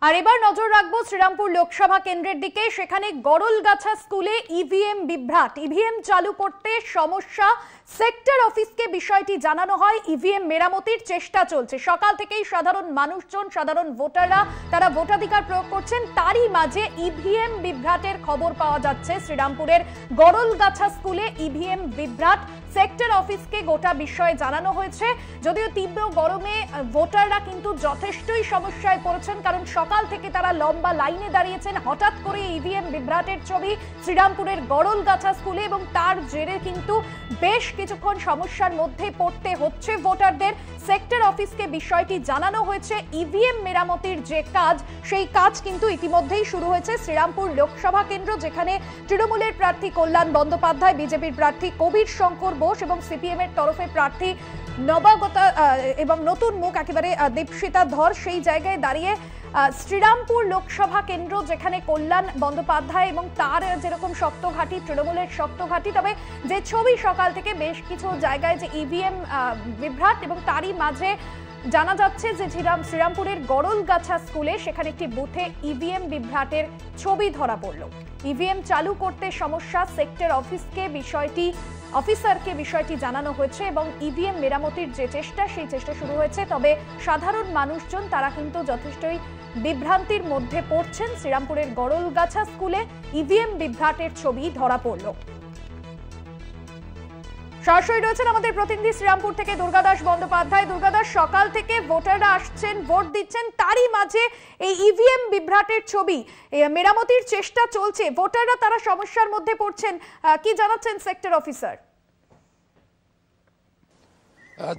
আর এবার নজর রাখবো শ্রীরামপুর লোকসভা কেন্দ্রের দিকে। সেখানে গড়লগাছা স্কুলে ইভিএম বিভ্রাট, ইভিএম চালু করতে সমস্যা। সেক্টর অফিসকে বিষয়টি জানানো হয়, ইভিএম মেরামতির চেষ্টা চলছে। সকাল থেকেই সাধারণ মানুষজন, সাধারণ ভোটাররা তারা ভোটাধিকার প্রয়োগ করছেন। তারই মাঝে ইভিএম বিভ্রাটের খবর পাওয়া যাচ্ছে। শ্রীরামপুরের গড়লগাছা স্কুলে ইভিএম বিভ্রাট, সেক্টর অফিসকে গোটা বিষয়ে জানানো হয়েছে। যদিও তীব্র গরমে ভোটাররা কিন্তু যথেষ্টই সমস্যায় পড়েছেন, কারণ সকাল থেকে তারা লম্বা লাইনে দাঁড়িয়েছেন। হঠাৎ করে ইভিএম বিভ্রাটের ছবি শ্রীরামপুরের গড়লগাছা স্কুলে, এবং তার জেরে কিন্তু বেশ কিছুক্ষণ সমস্যার মধ্যে পড়তে হচ্ছে ভোটারদের। সেক্টর অফিসকে বিষয়টি জানানো হয়েছে। ইভিএম মেরামতির যে কাজ, সেই কাজ কিন্তু ইতিমধ্যেই শুরু হয়েছে শ্রীরামপুর লোকসভা কেন্দ্র, যেখানে তৃণমূলের প্রার্থী কল্যাণ বন্দ্যোপাধ্যায়, বিজেপির প্রার্থী কবির শঙ্কর বোস এবং সিপিএম এর তরফে প্রার্থী নবাগতা এবং নতুন মুখ একেবারে দীপশিতা ধর সেই জায়গায় দাঁড়িয়ে শ্রীরামপুর লোকসভা কেন্দ্র, যেখানে কল্যাণ বন্দ্যোপাধ্যায় এবং তার যেরকম শক্ত ঘাঁটি, তৃণমূলের শক্ত ঘাঁটি। তবে যে ছবি সকাল থেকে বেশ কিছু জায়গায় যে ইভিএম বিভ্রাট, এবং তারই মাঝে জানা যাচ্ছে যে শ্রীরামপুরের গড়লগাছা স্কুলে সেখানে একটি বুথে ইভিএম বিভ্রাটের ছবি ধরা পড়ল। ইভিএম চালু করতে সমস্যা, সেক্টর অফিসারকে বিষয়টি জানানো হয়েছে এবং ইভিএম মেরামতির যে চেষ্টা, সেই চেষ্টা শুরু হয়েছে। তবে সাধারণ মানুষজন তারা কিন্তু যথেষ্টই বিভ্রান্তির মধ্যে পড়ছেন। শ্রীরামপুরের গড়লগাছা স্কুলে ইভিএম বিভ্রাটের ছবি ধরা পড়ল। সরাসরি রয়েছেন আমাদের প্রতিনিধি শ্রীরামপুর থেকে দুর্গাদাস বন্দ্যোপাধ্যায়। দুর্গাদাস, সকাল থেকে ভোটাররা আসছেন, ভোট দিচ্ছেন, তারই মাঝে এই ইভিএম বিভ্রাটের ছবি মেরামতির চেষ্টা চলছে। ভোটাররা তারা সমস্যার মধ্যে পড়ছেন, কি জানাচ্ছেন সেক্টর অফিসার?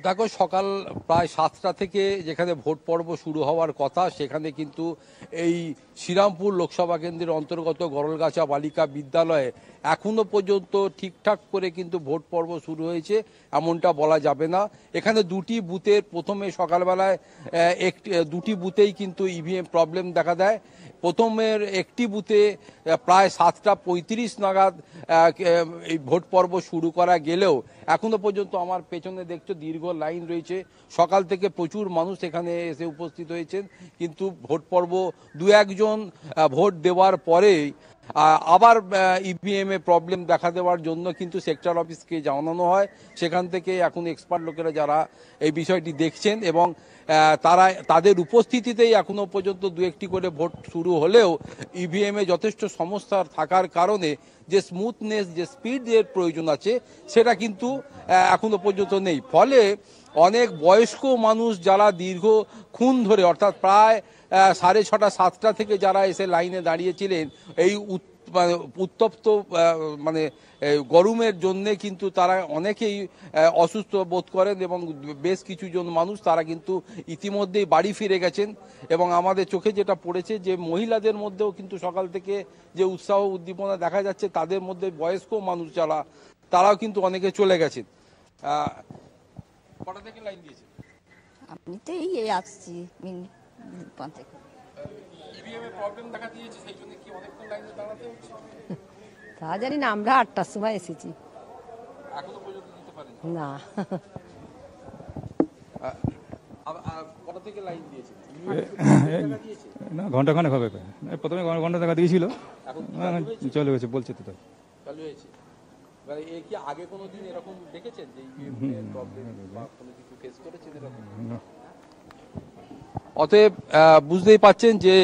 দেখো, সকাল প্রায় 7টা থেকে যেখানে ভোট পর্ব শুরু হওয়ার কথা, সেখানে কিন্তু এই শ্রীরামপুর লোকসভা কেন্দ্রের অন্তর্গত গড়লগাছা বালিকা বিদ্যালয়ে এখনো পর্যন্ত ঠিকঠাক করে কিন্তু ভোট পর্ব শুরু হয়েছে এমনটা বলা যাবে না। এখানে দুটি বুথের প্রথমে সকালবেলায় দুটি বুথেই কিন্তু ইভিএম প্রবলেম দেখা দেয়। প্রথমের একটি বুথে প্রায় 7টা 35 নাগাদ এই ভোট পর্ব শুরু করা গেলেও এখনো পর্যন্ত আমার পেছনে দেখছো দীর্ঘ লাইন রয়েছে। সকাল থেকে প্রচুর মানুষ এখানে এসে উপস্থিত হয়েছেন, কিন্তু ভোট পর্ব দু একজন ভোট দেওয়ার পরেই আবার ইভিএম এ প্রবলেম দেখা দেওয়ার জন্য কিন্তু সেক্টর অফিসকে জানানো হয়। সেখান থেকে এখন এক্সপার্ট লোকেরা যারা এই বিষয়টি দেখছেন, এবং তারা তাদের উপস্থিতিতেই এখনো পর্যন্ত দু একটি করে ভোট শুরু হলেও ইভিএম এ যথেষ্ট সমস্যা থাকার কারণে যে স্মুথনেস, যে স্পিডের প্রয়োজন আছে, সেটা কিন্তু এখনো পর্যন্ত নেই। ফলে অনেক বয়স্ক মানুষ যারা দীর্ঘক্ষণ ধরে, অর্থাৎ প্রায় 6:30 7টা থেকে যারা এসে লাইনে দাঁড়িয়েছিলেন, এই উত্তপ্ত গরমের জন্য কিন্তু তারা অনেকেই অসুস্থ বোধ করেন, এবং বেশ কিছু জন মানুষ তারা কিন্তু ইতিমধ্যেই বাড়ি ফিরে গেছেন। এবং আমাদের চোখে যেটা পড়েছে যে মহিলাদের মধ্যেও কিন্তু সকাল থেকে যে উৎসাহ উদ্দীপনা দেখা যাচ্ছে, তাদের মধ্যে বয়স্ক মানুষ যারা, তারাও কিন্তু অনেকে চলে গেছেন। কটা থেকে লাইন দিয়েছে? আমি তো এই আসছি তা জানি না, আমরা 8টার সময় এসেছি, না না ঘন্টা খানেক হবে। প্রথমে ঘন্টা টাকা দিয়েছিল, চলে গেছে বলছে তো চালু হয়েছে। আগে কোনোদিন এরকম দেখেছেন যে কিছু ফেস করেছেন এরকম? অতএব বুঝতেই পাচ্ছেন যে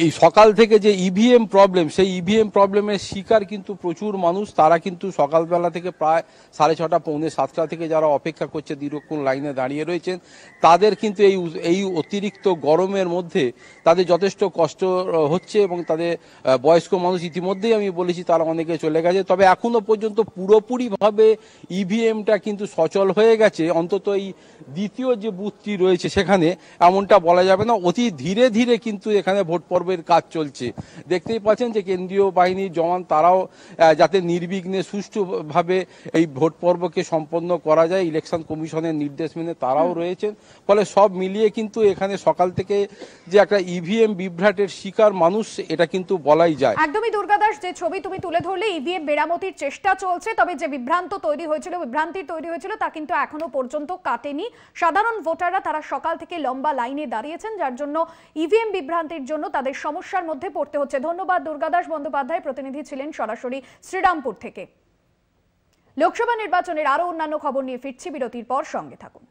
এই সকাল থেকে যে ইভিএম প্রবলেম, সেই ইভিএম প্রবলেমের শিকার কিন্তু প্রচুর মানুষ। তারা কিন্তু সকালবেলা থেকে প্রায় 6:30 পৌনে 7টা থেকে যারা অপেক্ষা করছে, দীর্ঘক্ষণ লাইনে দাঁড়িয়ে রয়েছেন, তাদের কিন্তু এই অতিরিক্ত গরমের মধ্যে তাদের যথেষ্ট কষ্ট হচ্ছে। এবং তাদের বয়স্ক মানুষ ইতিমধ্যেই আমি বলেছি তারা অনেকে চলে গেছে। তবে এখনো পর্যন্ত পুরোপুরিভাবে ইভিএমটা কিন্তু সচল হয়ে গেছে, অন্তত এই দ্বিতীয় যে বুথটি রয়েছে সেখানে, এমনটা বলা যাবে না। অতি ধীরে ধীরে কিন্তু এখানে ভোট পর্বের কাজ চলছে। দেখতেই পাচ্ছেন যে কেন্দ্রীয় বাহিনীর জওয়ান তারাও যাতে নির্বিঘ্নে সুষ্ঠুভাবে এই ভোট পর্বকে সম্পন্ন করা যায় ইলেকশন কমিশনের নির্দেশ মেনে তারাও রয়েছেন। ফলে সব মিলিয়ে কিন্তু এখানে সকাল থেকে যে একটা ইভিএম বিভ্রাটের শিকার মানুষ এটা কিন্তু বলাই যায়। একদমই দুর্গা দাস, যে ছবি তুমি তুলে ধরলে ইভিএম মেরামতির চেষ্টা চলছে, তবে যে বিভ্রান্তি তৈরি হয়েছিল তা কিন্তু এখনো পর্যন্ত কাটেনি। সাধারণ ভোটাররা তারা সকাল থেকে লম্বা লাইনে দাঁড়িয়েছেন, যার জন্য ইভিএম বিভ্রান্তির জন্য তাদের সমস্যার মধ্যে পড়তে হচ্ছে। ধন্যবাদ দুর্গাদাস বন্দ্যোপাধ্যায়, প্রতিনিধি ছিলেন সরাসরি শ্রীরামপুর থেকে। লোকসভা নির্বাচনের আরো অন্যান্য খবর নিয়ে ফিরছি বিরতির পর, সঙ্গে থাকুন।